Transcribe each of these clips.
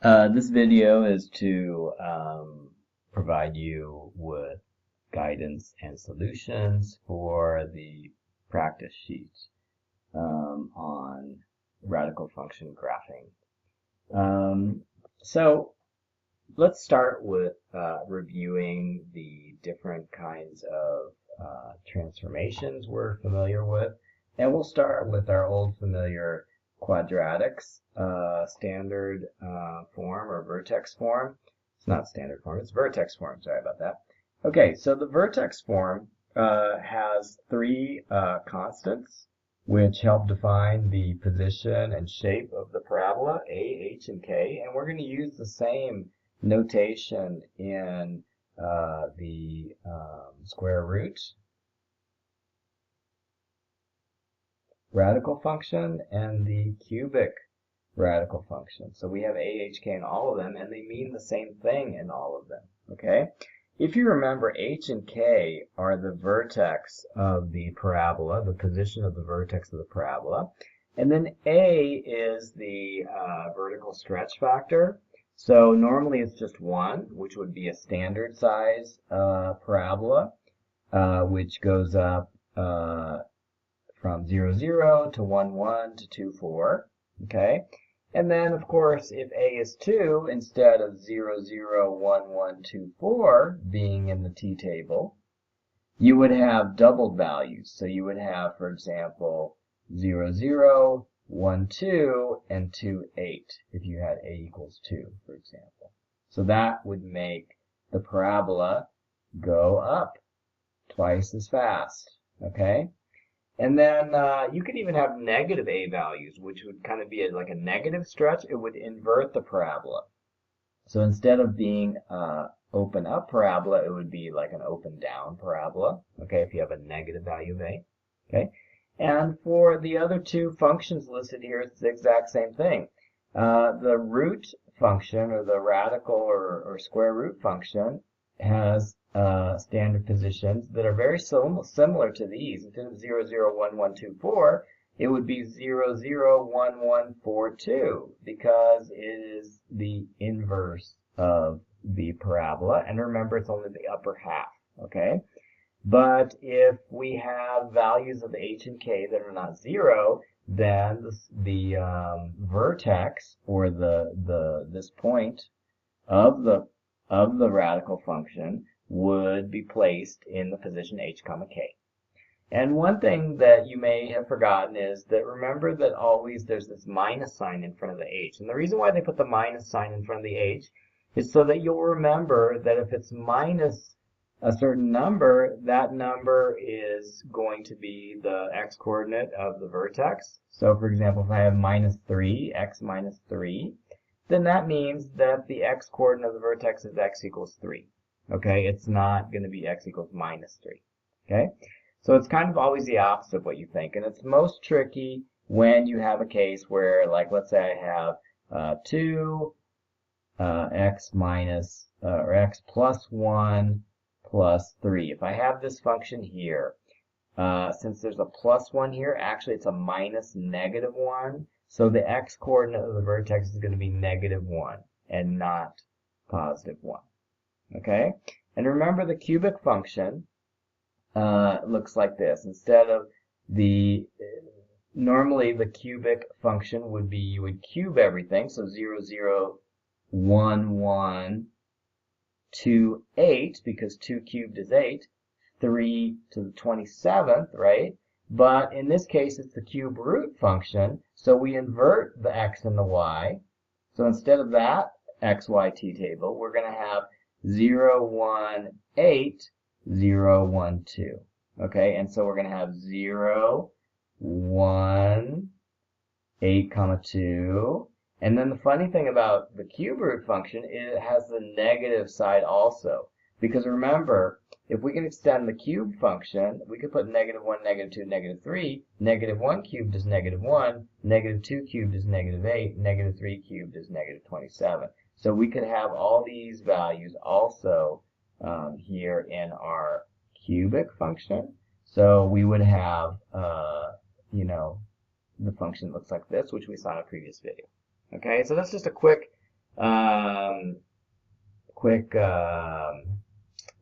This video is to provide you with guidance and solutions for the practice sheet on radical function graphing. So let's start with reviewing the different kinds of transformations we're familiar with. And we'll start with our old familiar quadratics, standard form or vertex form. It's not standard form, it's vertex form. Sorry about that. Okay, so the vertex form has three constants which help define the position and shape of the parabola, A, H, and K. And we're going to use the same notation in the square root radical function and the cubic radical function. So we have A, H, K in all of them, and they mean the same thing in all of them, okay? If you remember, H and K are the vertex of the parabola, the position of the vertex of the parabola, and then A is the vertical stretch factor. So normally it's just 1, which would be a standard size parabola, which goes up from 0, 0 to 1, 1 to 2, 4, okay? And then, of course, if A is 2, instead of 0, 0, 1, 1, 2, 4 being in the t-table, you would have doubled values. So you would have, for example, 0, 0, 1, 2, and 2, 8, if you had A equals 2, for example. So that would make the parabola go up twice as fast, okay? And then you could even have negative A values, which would kind of be like a negative stretch. It would invert the parabola. So instead of being open up parabola, it would be like an open down parabola, okay, if you have a negative value of A, okay? And for the other two functions listed here, it's the exact same thing. The root function, or the radical or square root function, has standard positions that are very similar to these. Instead of 0, 0, 1, 1, 2, 4, it would be 0, 0, 1, 1, 4, 2, because it is the inverse of the parabola. And remember, it's only the upper half, okay? But if we have values of H and K that are not 0, then the vertex, or this point of the radical function, would be placed in the position H, K. And one thing that you may have forgotten is that, remember that always there's this minus sign in front of the H. And the reason why they put the minus sign in front of the H is so that you'll remember that if it's minus a certain number, that number is going to be the x-coordinate of the vertex. So for example, if I have minus 3, x minus 3, then that means that the x-coordinate of the vertex is x equals 3. Okay, it's not going to be x equals minus 3. Okay, so it's kind of always the opposite of what you think. And it's most tricky when you have a case where, like, let's say I have 2 x minus, or x plus 1 plus 3. If I have this function here, since there's a plus 1 here, actually it's a minus negative 1. So the x-coordinate of the vertex is going to be negative 1 and not positive 1. Okay? And remember, the cubic function looks like this. Instead of normally the cubic function would be, you would cube everything. So 0, 0, 1, 1, 2, 8, because 2 cubed is 8, 3 to the 27th, right? But in this case, it's the cube root function, so we invert the x and the y. So instead of that x, y, t-table, we're going to have 0, 1, 8, 0, 1, 2. Okay, and so we're going to have 0, 1, 8, 2. And then the funny thing about the cube root function is it has the negative side also. Because remember, if we can extend the cube function, we could put negative 1, negative 2, negative 3. Negative 1 cubed is negative 1. Negative 2 cubed is negative 8. Negative 3 cubed is negative 27. So we could have all these values also here in our cubic function. So we would have, the function looks like this, which we saw in a previous video. Okay, so that's just a quick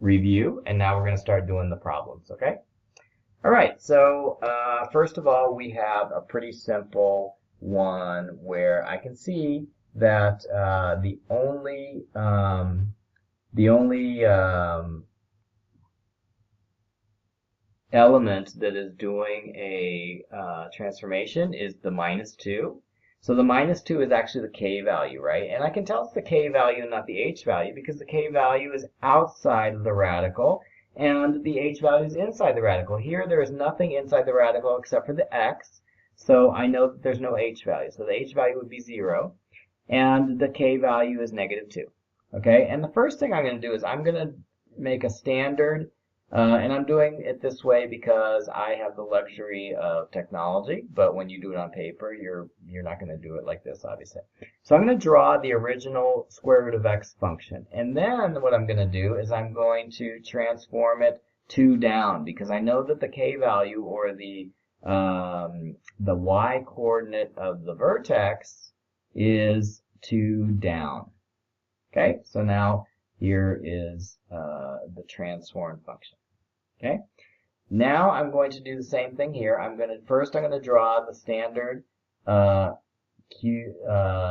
review, and now we're going to start doing the problems, okay? All right, so first of all, we have a pretty simple one where I can see that the only element that is doing a transformation is the -2. So the -2 is actually the k value, right? And I can tell it's the k value and not the h value because the k value is outside of the radical and the h value is inside the radical. Here there is nothing inside the radical except for the x, so I know that there's no h value. So the h value would be 0 and the k value is -2. Okay, and the first thing I'm going to do is I'm going to make a standard and I'm doing it this way because I have the luxury of technology, but when you do it on paper, you're not going to do it like this, obviously. So I'm going to draw the original square root of x function, and then what I'm going to do is I'm going to transform it 2 down because I know that the k value or the y coordinate of the vertex is 2 down. Okay, so now here is the transformed function. Okay, now I'm going to do the same thing here. I'm going to draw the standard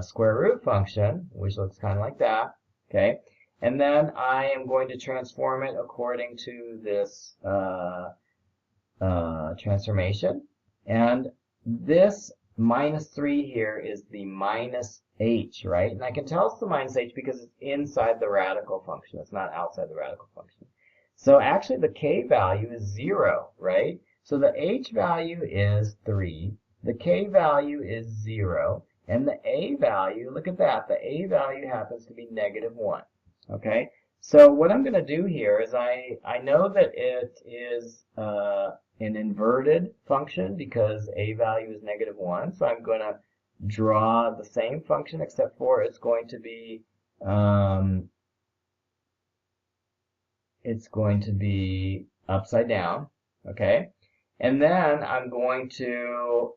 square root function, which looks kind of like that. Okay, and then I am going to transform it according to this transformation. And this -3 here is the -h, right? And I can tell it's the -h because it's inside the radical function. It's not outside the radical function. So actually the k value is 0, right? So the h value is 3, the k value is 0, and the a value, look at that, the a value happens to be -1. Okay? So what I'm going to do here is I know that it is an inverted function because a value is -1, so I'm going to draw the same function except for it's going to be upside down, okay? And then I'm going to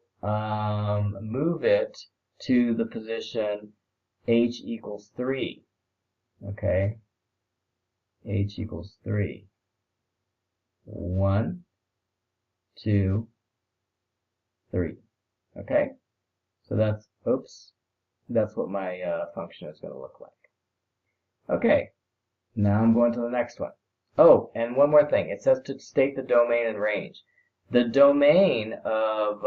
move it to the position h equals 3, okay? H equals 3. 1, 2, 3, okay? So that's what my function is going to look like. Okay, now I'm going to the next one. Oh, and one more thing. It says to state the domain and range. The domain of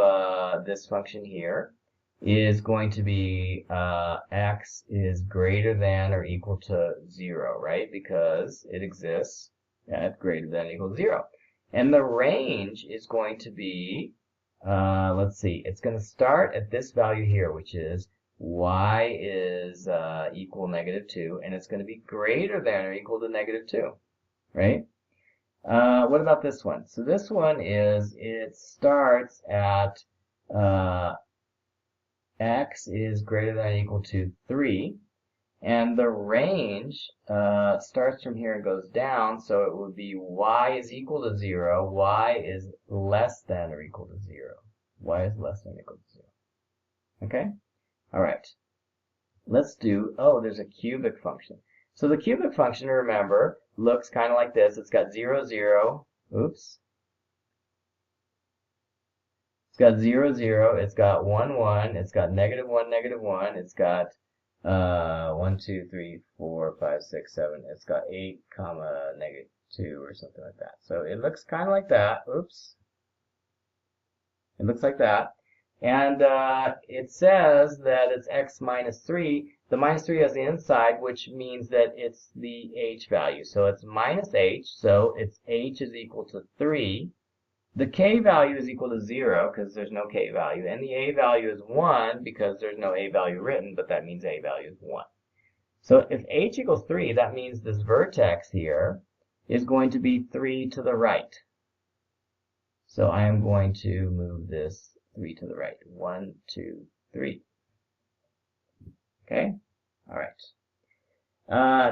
this function here is going to be x is greater than or equal to 0, right? Because it exists at greater than or equal to 0. And the range is going to be, let's see, it's going to start at this value here, which is y is equal -2, and it's going to be greater than or equal to -2. Right? What about this one? So this one is, it starts at x is greater than or equal to 3, and the range starts from here and goes down, so it would be y is equal to 0, y is less than or equal to 0. Y is less than or equal to 0. Okay? All right. Let's do, there's a cubic function. So the cubic function, remember, looks kind of like this. It's got 0, 0. Oops. It's got 0, 0. It's got 1, 1. It's got -1, -1. It's got 1, 2, 3, 4, 5, 6, 7. It's got 8, comma, -2 or something like that. So it looks kind of like that. Oops. It looks like that. And it says that it's x -3. The -3 has the inside, which means that it's the h value. So it's -h, so it's h is equal to 3. The k value is equal to 0 because there's no k value. And the a value is 1 because there's no a value written, but that means a value is 1. So if h equals 3, that means this vertex here is going to be 3 to the right. So I am going to move this 3 to the right. 1, 2, 3. Okay? All right.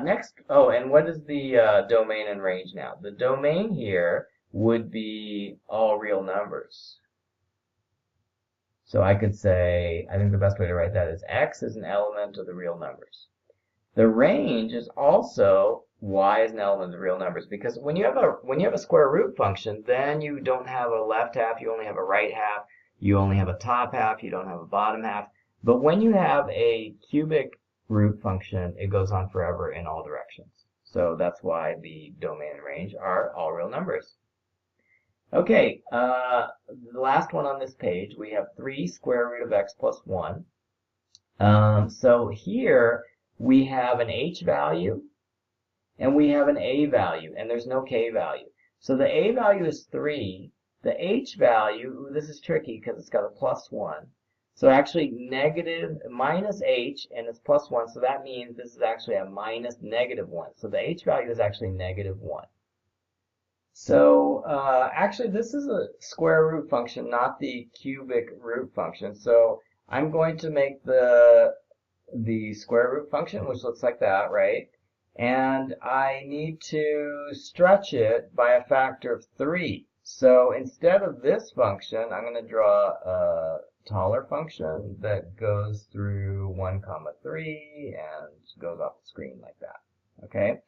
Next, and what is the domain and range now? The domain here would be all real numbers. So I could say, I think the best way to write that is x is an element of the real numbers. The range is also y is an element of real numbers, because when you have a square root function, then you don't have a left half, you only have a right half, you only have a top half, you don't have a bottom half. But when you have a cubic root function, it goes on forever in all directions. So that's why the domain and range are all real numbers. Okay, the last one on this page, we have 3 square root of x plus 1. So here we have an h value and we have an a value, and there's no k value. So the a value is 3. The h value, this is tricky because it's got a plus 1. So actually minus h, and it's plus 1, so that means this is actually a minus negative 1. So the h value is actually negative 1. So actually this is a square root function, not the cubic root function. So I'm going to make the square root function, which looks like that, right? And I need to stretch it by a factor of 3. So instead of this function, I'm going to draw a taller function that goes through 1, 3 and goes off the screen like that. Okay?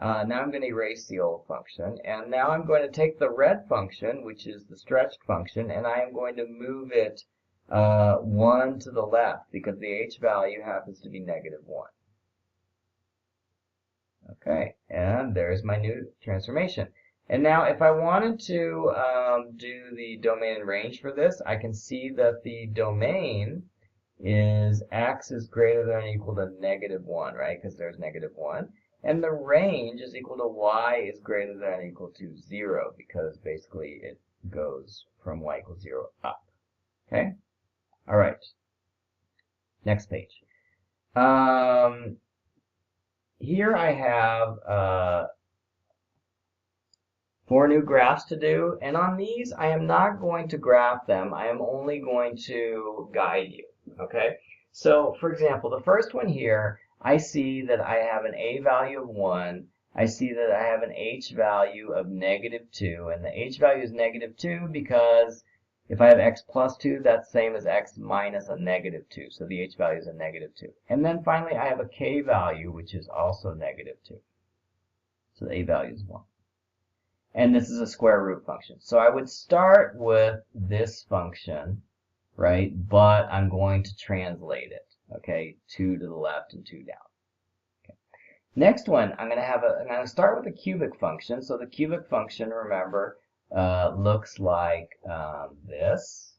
Now I'm going to erase the old function, and now I'm going to take the red function, which is the stretched function, and I am going to move it 1 to the left, because the h value happens to be negative 1. Okay, and there's my new transformation. And now if I wanted to do the domain and range for this, I can see that the domain is x is greater than or equal to negative 1, right? Because there's negative 1. And the range is equal to y is greater than or equal to 0, because basically it goes from y equals 0 up. Okay? All right. Next page. Here I have 4 new graphs to do, and on these I am not going to graph them. I am only going to guide you. Okay? So, for example, the first one here, I see that I have an a value of 1. I see that I have an h value of negative 2, and the h value is negative 2 because if I have x plus 2, that's the same as x minus a negative 2. So the h value is a negative 2. And then finally, I have a k value, which is also negative 2. So the a value is 1. And this is a square root function. So I would start with this function, right? But I'm going to translate it. Okay, 2 to the left and 2 down. Okay. Next one, I'm going to start with a cubic function. So the cubic function, remember, looks like this.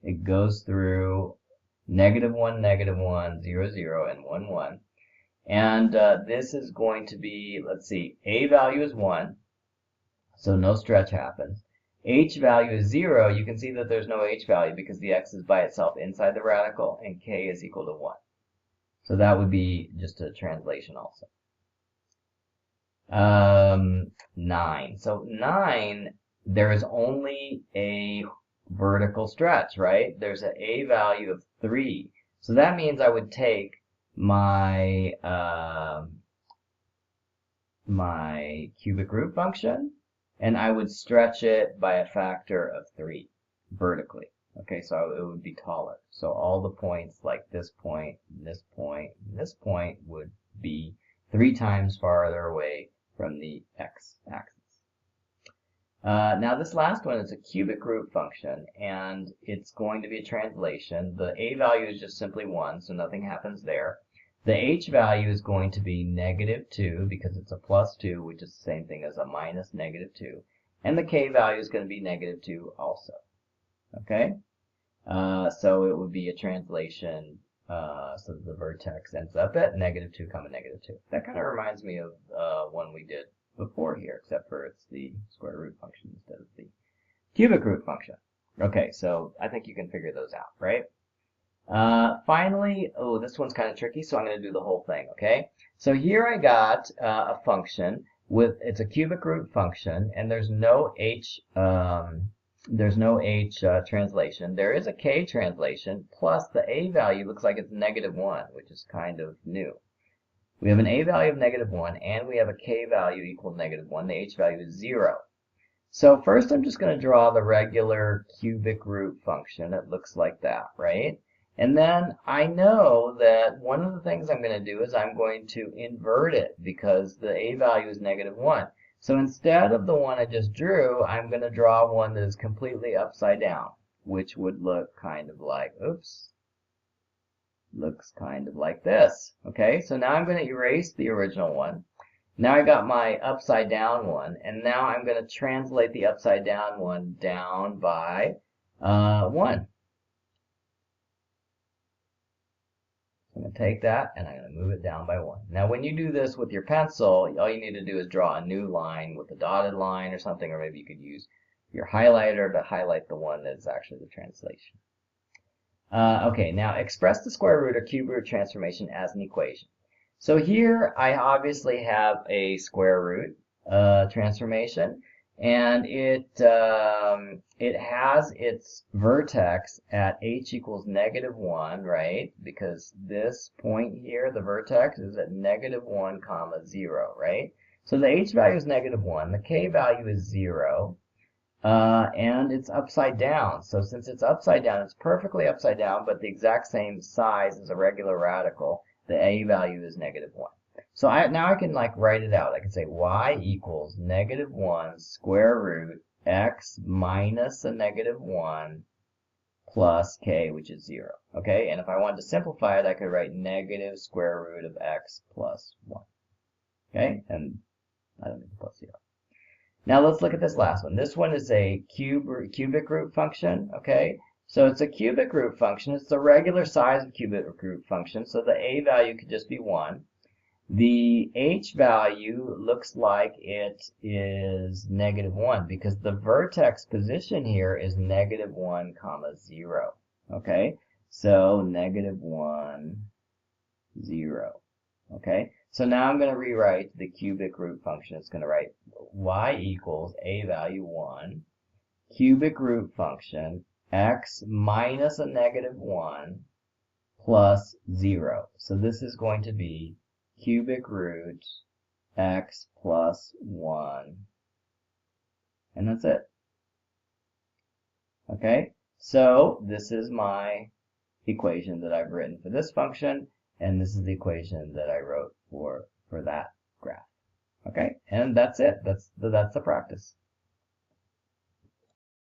It goes through negative 1, 0, 0, and 1, 1. And this is going to be, let's see, a value is 1, so no stretch happens. H value is 0. You can see that there's no h value because the x is by itself inside the radical, and k is equal to 1. So that would be just a translation also. 9. So 9, there is only a vertical stretch, right? There's an a value of 3. So that means I would take my my cubic root function, and I would stretch it by a factor of 3 vertically. Okay, so it would be taller. So all the points like this point, this point, this point would be 3 times farther away from the x-axis. Now this last one is a cubic root function, and it's going to be a translation. The a value is just simply 1, so nothing happens there. The h value is going to be negative 2 because it's a plus 2, which is the same thing as a minus negative 2. And the k value is going to be negative 2 also. Okay? So it would be a translation, so the vertex ends up at negative 2, negative 2. That kind of reminds me of one we did before here, except for it's the square root function instead of the cubic root function. Okay, so I think you can figure those out, right? Finally, oh, this one's kind of tricky, so I'm going to do the whole thing, okay? So here I got a function with, it's a cubic root function, and there's no h translation. There is a k translation, plus the a value looks like it's negative 1, which is kind of new. We have an a value of negative 1, and we have a k value equal to negative 1. The h value is 0. So first I'm just going to draw the regular cubic root function. It looks like that, right? And then I know that one of the things I'm going to do is I'm going to invert it because the a value is -1. So instead of the one I just drew, I'm going to draw one that is completely upside down, which would look kind of like, oops, looks kind of like this. Okay, so now I'm going to erase the original one. Now I got my upside down one, and now I'm going to translate the upside down one down by 1. I'm going to take that and I'm going to move it down by 1. Now when you do this with your pencil, all you need to do is draw a new line with a dotted line or something, or maybe you could use your highlighter to highlight the one that's actually the translation. Okay, now express the square root or cube root transformation as an equation. So here I obviously have a square root transformation, and it has its vertex at h equals -1, right? Because this point here, the vertex, is at -1, 0, right? So the h value is -1, the k value is 0, and it's upside down. So since it's upside down, it's perfectly upside down, but the exact same size as a regular radical. The a value is -1. So now I can like write it out. I can say y equals -1 square root x minus a -1 plus k, which is 0. Okay, and if I wanted to simplify it, I could write negative square root of x plus 1. Okay, and I don't need the plus 0. Now let's look at this last one. This one is a cubic root function, okay? So it's a cubic root function. It's the regular size of cubic root function, so the a value could just be 1. The h value looks like it is -1 because the vertex position here is -1, 0. Okay? So -1, 0. Okay? So now I'm going to rewrite the cubic root function. It's going to write y equals a value 1, cubic root function, x minus a -1 plus 0. So this is going to be cubic root x plus 1. And that's it. Okay? So this is my equation that I've written for this function, and this is the equation that I wrote for that graph. Okay? And that's it. That's the practice.